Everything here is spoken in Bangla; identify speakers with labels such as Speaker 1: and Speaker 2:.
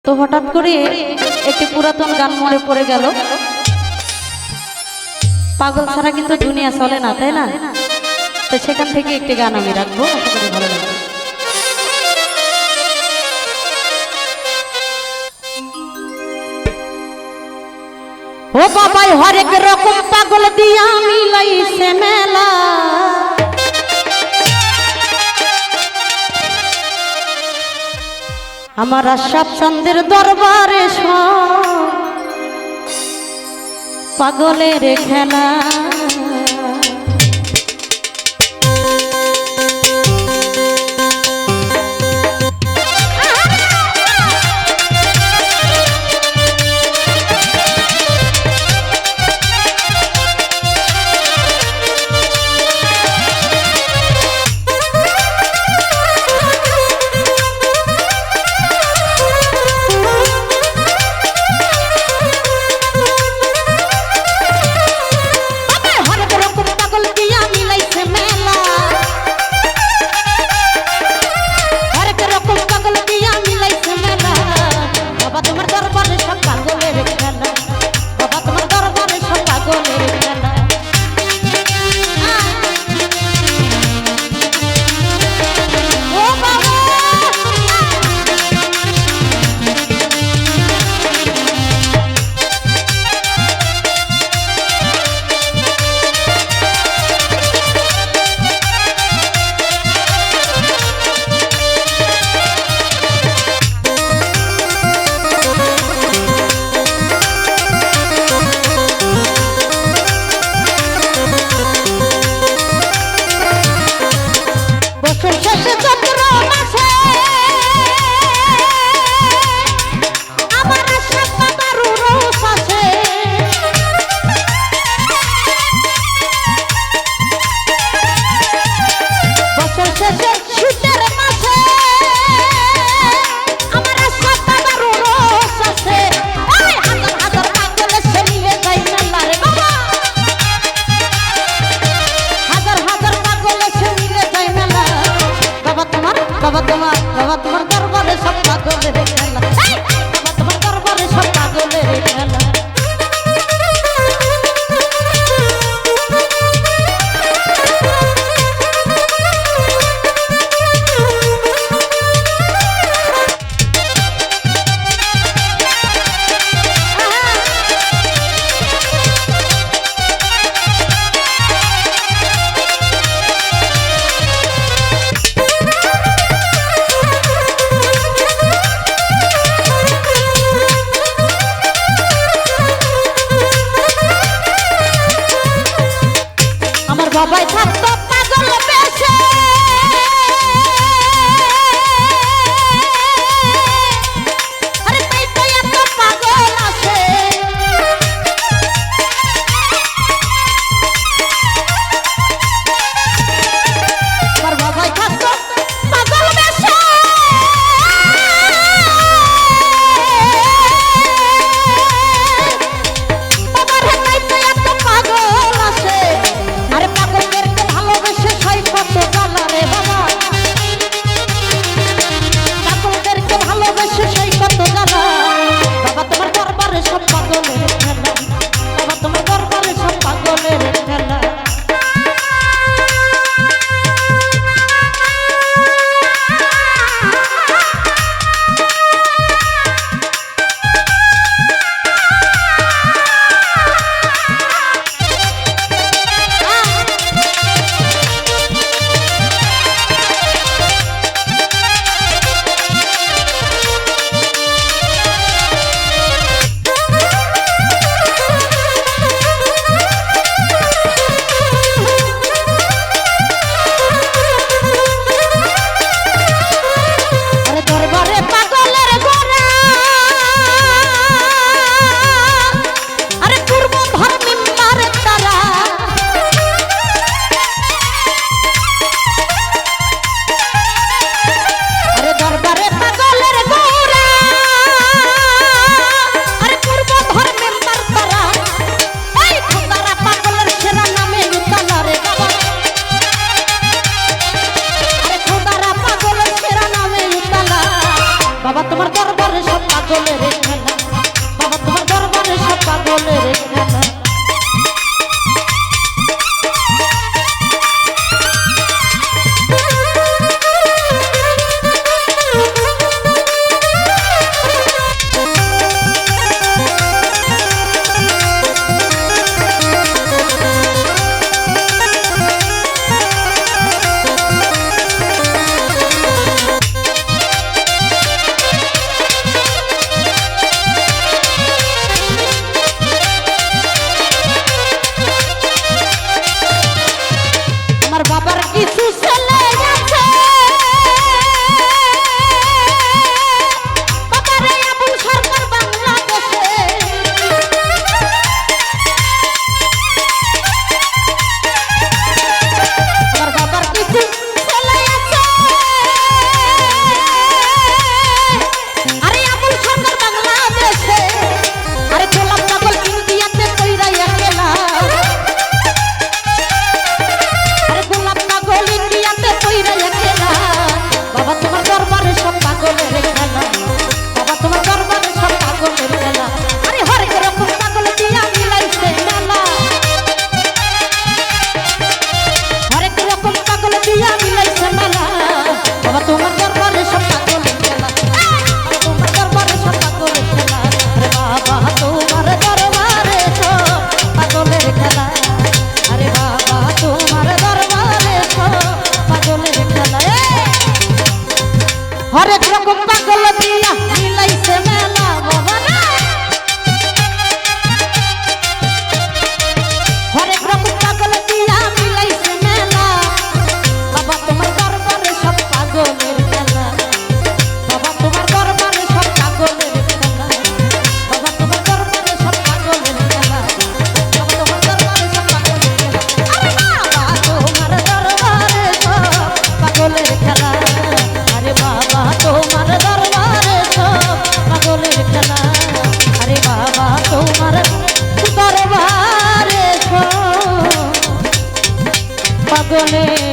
Speaker 1: তো হঠাৎ করে একটি পুরাতন গান মনে পড়ে গেল। পাগল ছাড়া কিন্তু দুনিয়া চলে না, তাই না? তো সেখান থেকে একটি গান আমি রাখবো, আশা করি ভালো লাগবে। ও বাবাই হরেক রকম পাগল দিয়া মিলাইছে মেলা, আমার আশাপ চন্দ্রের দরবারে সব পাগলের খেলা। বাবা তোমার দরবারে সব পাগলের খেলা, বাবা তোমার দরবারে সব পাগলের খেলা। বাবাই থাকতো পাগল বেশে, আরে তাই তো এত পাগল আছে। আমার বাবাই থাকতো পাগল বেশে, বাবার তাই তো এত পাগল আছে। আরে পাগলদেরকে ভালোবেসে সই কত জ্বালা রে বাবা, পাগলদেরকে ভালোবেসে সই কত জ্বালা। বাবা তোমার দরবারে সব পাগলের খেলা, বাবা তোমার দরবারে সব পাগলের খেলা। বাবা তোমার দরবারে সব পাগলের খেলা বাবা তোমার দরবারে সব পাগলের খেলা বাবার কিছু ছেলে আছে বাবারে আবুল সরকার বাংলাদেশে আমার বাবার কিছু ছেলে আছে আরে আবুল সরকার বাংলাদেশে আরে গোলাপ পাগল ইন্ডিয়াতে কইরা একেলা বাবা তোমার দরবারে সব পাগলের খেলা বাবা তোমার দরবারে সব পাগলের খেলা আরে হরেক রকম পাগল দিয়া মিলাইছে মেলা হরেক রকম পাগল দিয়া মিলাইছে মেলা বাবা তোমার দরবারে সব পাগলের খেলা তোমার দরবারে সব পাগলের খেলা আরে বাবা তোমার দরবারে সব পাগলের খেলা আরে বাবা তোমার দরবারে সব পাগলের খেলা হরেক রকম পাগল দিয়া মিলাইছে মেলা বাবা না হরেক রকম পাগল দিয়া মিলাইছে মেলা বাবা তোমার দরবারে সব পাগলের খেলা বাবা তোমার দরবারে সব পাগলের খেলা বাবা তোমার দরবারে সব পাগলের খেলা বাবা তোমার দরবারে সব পাগলের খেলা আরে বাবা তোমার দরবারে সব পাগলের খেলা আরে বাবা তোমার দরবারে সব পাগলের খেলা আরে বাবা তোমার দরবারে সব পাগলের